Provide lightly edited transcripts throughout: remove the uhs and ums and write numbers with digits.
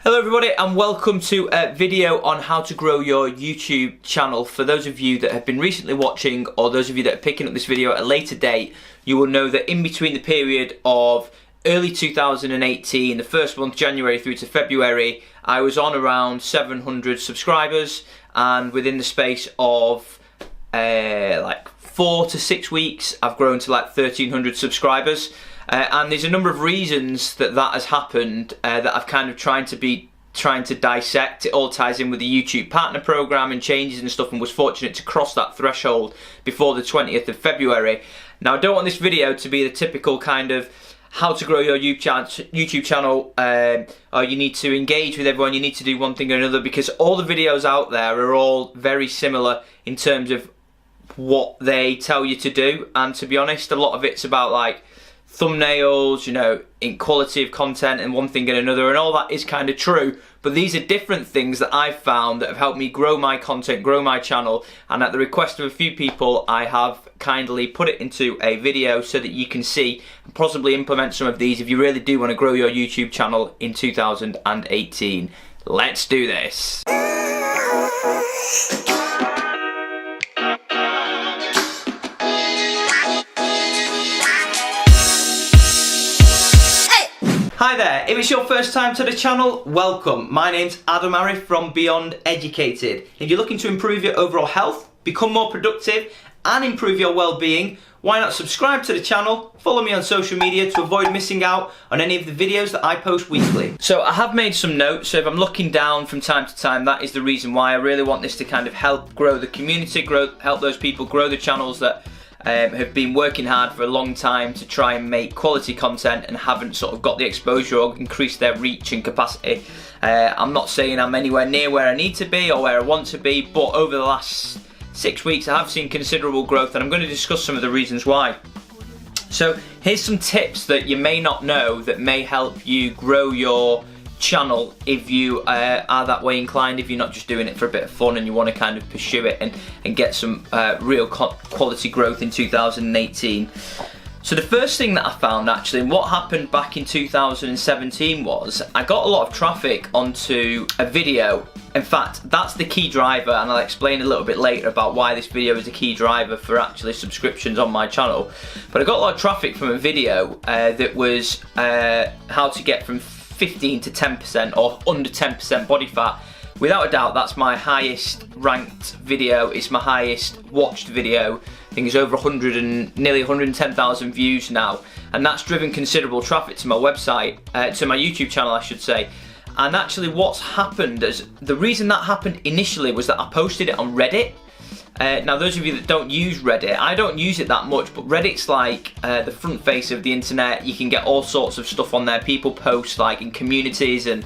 Hello everybody and welcome to a video on how to grow your YouTube channel. For those of you that have been recently watching or those of you that are picking up this video at a later date, you will know that in between the period of early 2018, the first month, January through to February, I was on around 700 subscribers, and within the space of like 4 to 6 weeks I've grown to like 1,300 subscribers. And there's a number of reasons that has happened that I've kind of trying to dissect. It all ties in with the YouTube partner program and changes and stuff, and was fortunate to cross that threshold before the 20th of February. Now I don't want this video to be the typical kind of how to grow your YouTube channel, or you need to engage with everyone, you need to do one thing or another, because all the videos out there are all very similar in terms of what they tell you to do. And to be honest, a lot of it's about like thumbnails, you know, in quality of content and one thing and another, and all that is kind of true, but these are different things that I've found that have helped me grow my content, grow my channel, and at the request of a few people I have kindly put it into a video so that you can see and possibly implement some of these if you really do want to grow your YouTube channel in 2018. Let's do this. Hi there, if it's your first time to the channel, welcome. My name's Adam Arif from Beyond Educated. If you're looking to improve your overall health, become more productive and improve your well-being, why not subscribe to the channel, follow me on social media to avoid missing out on any of the videos that I post weekly. So I have made some notes, so if I'm looking down from time to time, that is the reason why. I really want this to kind of help grow the community, help those people grow the channels that have been working hard for a long time to try and make quality content and haven't sort of got the exposure or increased their reach and capacity. I'm not saying I'm anywhere near where I need to be or where I want to be, but over the last 6 weeks I have seen considerable growth, and I'm going to discuss some of the reasons why. So here's some tips that you may not know that may help you grow your channel if you are that way inclined, if you're not just doing it for a bit of fun and you want to kind of pursue it and get some real quality growth in 2018. So the first thing that I found actually, and what happened back in 2017, was I got a lot of traffic onto a video. In fact, that's the key driver, and I'll explain a little bit later about why this video is a key driver for actually subscriptions on my channel. But I got a lot of traffic from a video that was how to get from 15 to 10% or under 10% body fat. Without a doubt, that's my highest ranked video. It's my highest watched video. I think it's over nearly 110,000 views now, and that's driven considerable traffic to my website, to my YouTube channel, I should say. And actually, what's happened is the reason that happened initially was that I posted it on Reddit. Now, those of you that don't use Reddit, I don't use it that much, but Reddit's like the front face of the internet. You can get all sorts of stuff on there. People post like in communities, and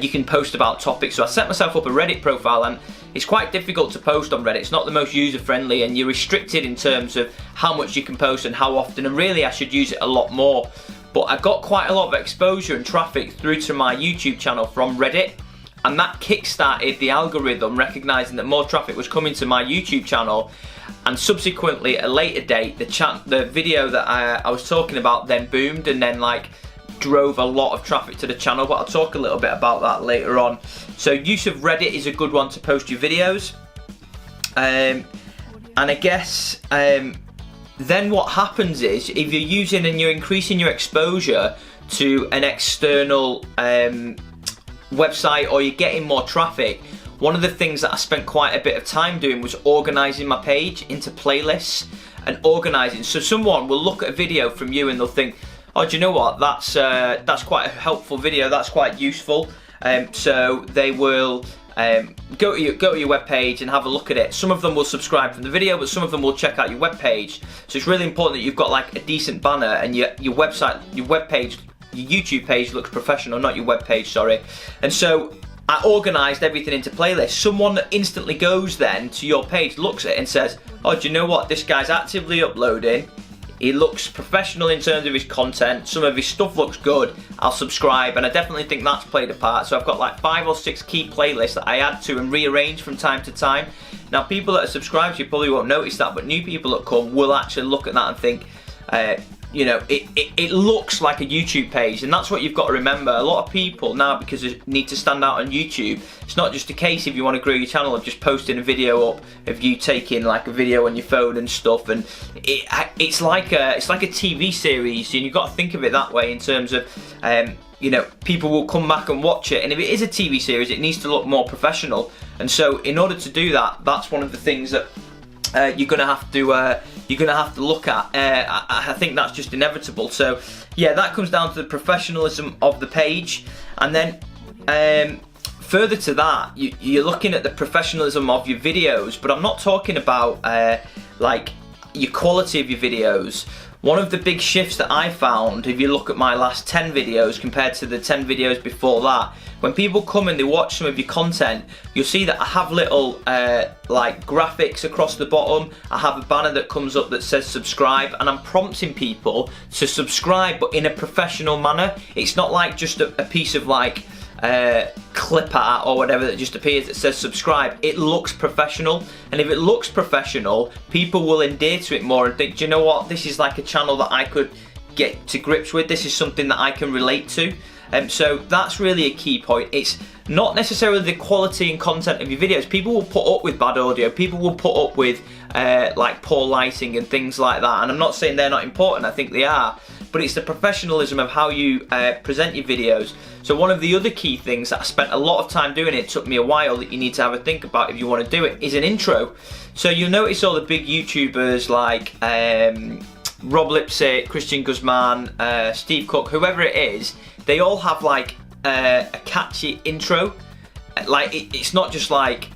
you can post about topics. So I set myself up a Reddit profile, and it's quite difficult to post on Reddit. It's not the most user-friendly, and you're restricted in terms of how much you can post and how often, and really I should use it a lot more. But I got quite a lot of exposure and traffic through to my YouTube channel from Reddit, and that kick-started the algorithm recognising that more traffic was coming to my YouTube channel, and subsequently at a later date the video that I was talking about then boomed and then like drove a lot of traffic to the channel, but I'll talk a little bit about that later on. So use of Reddit is a good one to post your videos, and I guess then what happens is if you're using and you're increasing your exposure to an external website, or you're getting more traffic, one of the things that I spent quite a bit of time doing was organising my page into playlists and organising. So someone will look at a video from you and they'll think, oh, do you know what, that's quite a helpful video, that's quite useful. So they will go to your webpage and have a look at it. Some of them will subscribe from the video, but some of them will check out your webpage. So it's really important that you've got like a decent banner and your webpage, your YouTube page looks professional, not your web page, sorry. And so I organised everything into playlists. Someone that instantly goes then to your page, looks at it and says, oh, do you know what, this guy's actively uploading, he looks professional in terms of his content, some of his stuff looks good, I'll subscribe. And I definitely think that's played a part. So I've got like 5 or 6 key playlists that I add to and rearrange from time to time. Now, people that are subscribed, you probably won't notice that, but new people that come will actually look at that and think, you know, it looks like a YouTube page, and that's what you've got to remember. A lot of people now, because they need to stand out on YouTube, it's not just a case, if you want to grow your channel, of just posting a video up of you taking like a video on your phone and stuff, and it's like a TV series, and you've got to think of it that way in terms of you know, people will come back and watch it, and if it is a TV series, it needs to look more professional. And so in order to do that, that's one of the things that you're gonna have to look at. I think that's just inevitable. So yeah, that comes down to the professionalism of the page, and then further to that, you're looking at the professionalism of your videos. But I'm not talking about like your quality of your videos. One of the big shifts that I found, if you look at my last 10 videos compared to the 10 videos before that, when people come and they watch some of your content, you'll see that I have little like graphics across the bottom. I have a banner that comes up that says subscribe, and I'm prompting people to subscribe, but in a professional manner. It's not like just a piece of like clip art or whatever that just appears that says subscribe. It looks professional, and if it looks professional, people will endear to it more and think, do you know what, this is like a channel that I could get to grips with, this is something that I can relate to. So that's really a key point. It's not necessarily the quality and content of your videos. People will put up with bad audio, people will put up with like poor lighting and things like that, and I'm not saying they're not important, I think they are, but it's the professionalism of how you present your videos. So one of the other key things that I spent a lot of time doing, it took me a while, that you need to have a think about if you want to do it, is an intro. So you'll notice all the big YouTubers like Rob Lipsett, Christian Guzman, Steve Cook, whoever it is, they all have like a catchy intro. Like it's not just like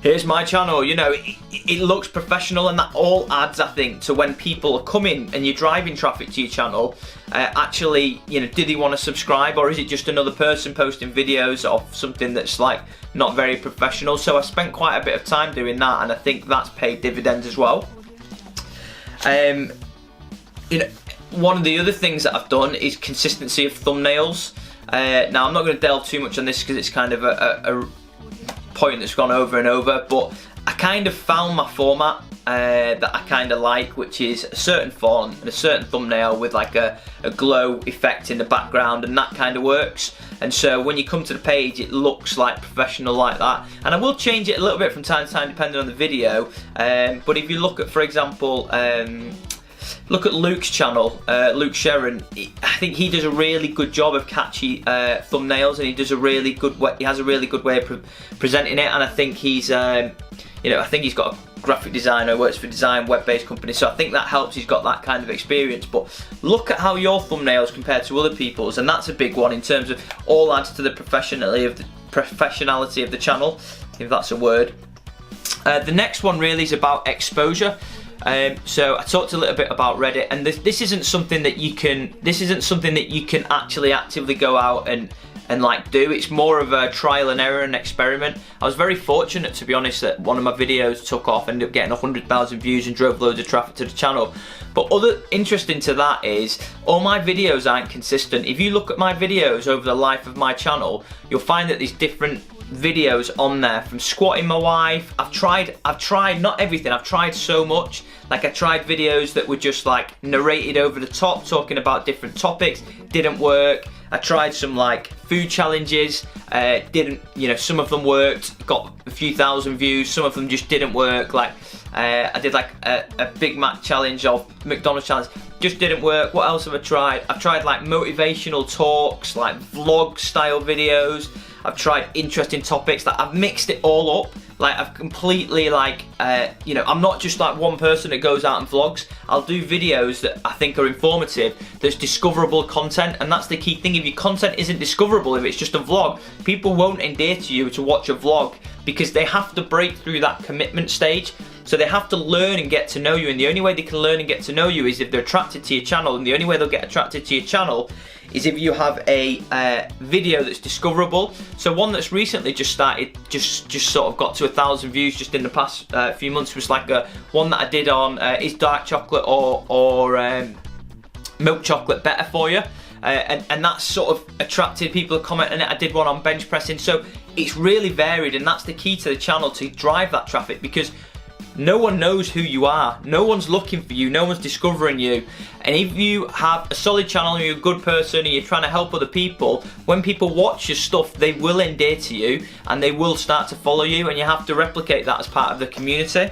here's my channel, you know, it looks professional, and that all adds, I think, to when people are coming and you're driving traffic to your channel, actually, you know, do they want to subscribe, or is it just another person posting videos of something that's like not very professional? So I spent quite a bit of time doing that, and I think that's paid dividends as well. You know, one of the other things that I've done is consistency of thumbnails. Now I'm not going to delve too much on this because it's kind of a point that's gone over and over, but I kind of found my format that I kind of like, which is a certain font and a certain thumbnail with like a glow effect in the background, and that kind of works. And so when you come to the page, it looks like professional like that. And I will change it a little bit from time to time depending on the video, but if you look at, for example, look at Luke's channel, Luke Sharon. I think he does a really good job of catchy thumbnails, and he has a really good way of presenting it. And I think he's, you know, I think he's got a graphic designer, works for design web-based company, so I think that helps. He's got that kind of experience. But look at how your thumbnails compare to other people's, and that's a big one in terms of all adds to the professionality of the channel, if that's a word. The next one really is about exposure. So I talked a little bit about Reddit, and this isn't something that you can actually actively go out and like do. It's more of a trial and error and experiment. I was very fortunate, to be honest, that one of my videos took off, ended up getting 100,000 views and drove loads of traffic to the channel. But other interesting to that is all my videos aren't consistent. If you look at my videos over the life of my channel, you'll find that there's different videos on there, from squatting my wife. I've tried not everything, I've tried so much. Like I tried videos that were just like narrated over the top, talking about different topics, didn't work. I tried some like food challenges, didn't, you know, some of them worked, got a few thousand views, some of them just didn't work. Like I did like a Big Mac challenge or McDonald's challenge, just didn't work. What else have I tried? I've tried like motivational talks, like vlog style videos. I've tried interesting topics, that I've mixed it all up. Like I've completely like, you know, I'm not just like one person that goes out and vlogs. I'll do videos that I think are informative, that's discoverable content, and that's the key thing. If your content isn't discoverable, if it's just a vlog, people won't endear to you to watch a vlog, because they have to break through that commitment stage. So they have to learn and get to know you, and the only way they can learn and get to know you is if they're attracted to your channel, and the only way they'll get attracted to your channel is if you have a video that's discoverable. So one that's recently just started, just sort of got to 1,000 views just in the past few months, was like one that I did on is dark chocolate or milk chocolate better for you? And that's sort of attracted people to comment on it. I did one on bench pressing. So it's really varied, and that's the key to the channel, to drive that traffic, because no one knows who you are. No one's looking for you. No one's discovering you. And if you have a solid channel and you're a good person and you're trying to help other people, when people watch your stuff, they will endear to you and they will start to follow you, and you have to replicate that as part of the community.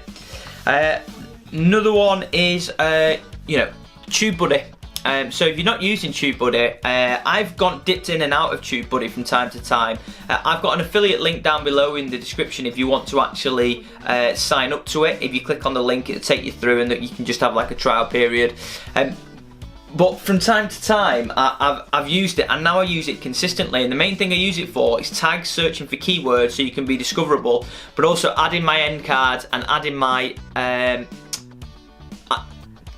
Another one is, TubeBuddy. So if you're not using TubeBuddy, I've dipped in and out of TubeBuddy from time to time. I've got an affiliate link down below in the description if you want to actually sign up to it. If you click on the link, it'll take you through, and that you can just have like a trial period. But from time to time, I've used it, and now I use it consistently. And the main thing I use it for is tags, searching for keywords so you can be discoverable, but also adding my end cards and adding my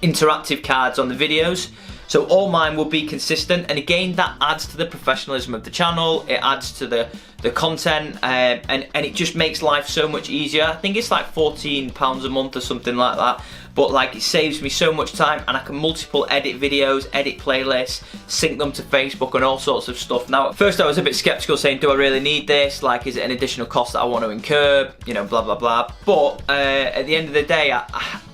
interactive cards on the videos. So all mine will be consistent, and again, that adds to the professionalism of the channel. It adds to the content, and it just makes life so much easier. I think it's like £14 a month or something like that, but like, it saves me so much time, and I can multiple edit videos, edit playlists, sync them to Facebook and all sorts of stuff. Now, at first I was a bit skeptical, saying, do I really need this? Like, is it an additional cost that I want to incur? You know, blah blah blah. But at the end of the day,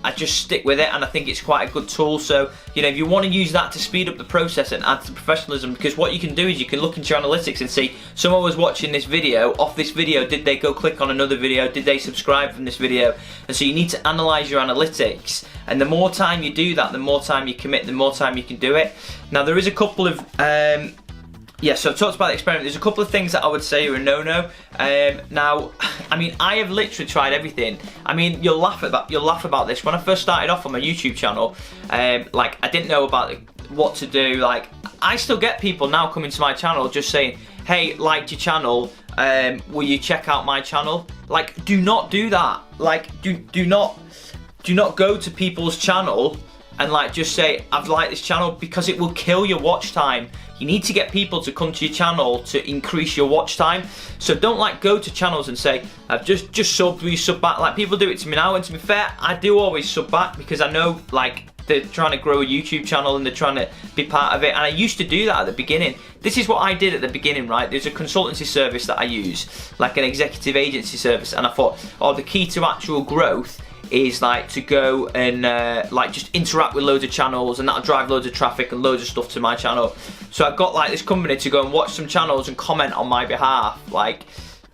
I just stick with it, and I think it's quite a good tool. So, you know, if you want to use that to speed up the process and add to professionalism, because what you can do is you can look into your analytics and see, someone was watching this video, off this video, did they go click on another video, did they subscribe from this video? And so you need to analyse your analytics, and the more time you do that, the more time you commit, the more time you can do it. Now, there is a couple of so I've talked about the experiment. There's a couple of things that I would say are a no-no. Now, I mean, I have literally tried everything. I mean, you'll laugh about this. When I first started off on my YouTube channel, like, I didn't know about what to do. Like, I still get people now coming to my channel just saying, hey, liked your channel, will you check out my channel? Like, do not do that. Like, do not go to people's channel and like just say, I've liked this channel, because it will kill your watch time. You need to get people to come to your channel to increase your watch time. So don't like go to channels and say, I've just subbed, will you sub back? Like, people do it to me now, and to be fair, I do always sub back, because I know, like, they're trying to grow a YouTube channel and they're trying to be part of it. And I used to do that at the beginning. This is what I did at the beginning, right? There's a consultancy service that I use, like an executive agency service, and I thought, oh, the key to actual growth is like to go and like just interact with loads of channels, and that'll drive loads of traffic and loads of stuff to my channel. So I got like this company to go and watch some channels and comment on my behalf. Like,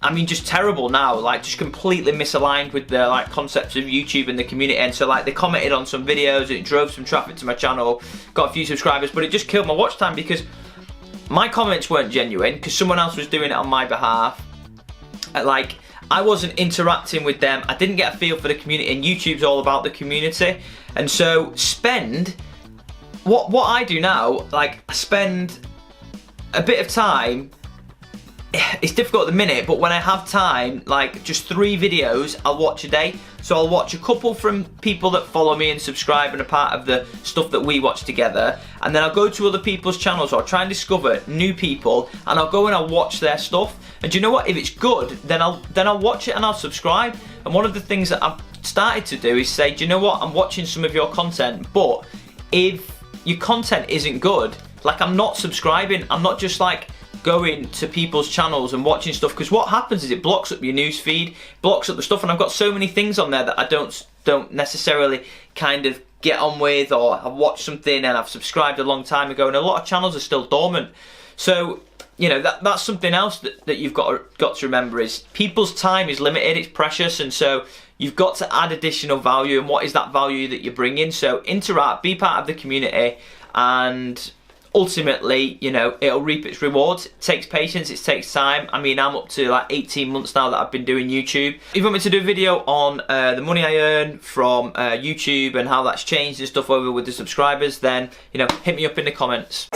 I mean, just terrible now, like just completely misaligned with the like concepts of YouTube and the community. And so like, they commented on some videos, and it drove some traffic to my channel, got a few subscribers, but it just killed my watch time, because my comments weren't genuine, because someone else was doing it on my behalf. Like, I wasn't interacting with them. I didn't get a feel for the community, and YouTube's all about the community. And so what I do now, like, I spend a bit of time. It's difficult at the minute, but when I have time, like just 3 videos I'll watch a day. So I'll watch a couple from people that follow me and subscribe and are part of the stuff that we watch together, and then I'll go to other people's channels, or I'll try and discover new people, and I'll go and I'll watch their stuff. And do you know what? If it's good, then I'll watch it and I'll subscribe. And one of the things that I've started to do is say, do you know what? I'm watching some of your content, but if your content isn't good, like, I'm not subscribing. I'm not just like going to people's channels and watching stuff, because what happens is it blocks up your news feed, blocks up the stuff, and I've got so many things on there that I don't necessarily kind of get on with, or I've watched something and I've subscribed a long time ago, and a lot of channels are still dormant. So, you know, that's something else that you've got to remember, is people's time is limited, it's precious, and so you've got to add additional value. And what is that value that you're bringing? So interact, be part of the community, and ultimately, you know, it'll reap its rewards. It takes patience, it takes time. I mean, I'm up to like 18 months now that I've been doing YouTube. If you want me to do a video on the money I earn from YouTube and how that's changed and stuff over with the subscribers, then, you know, hit me up in the comments.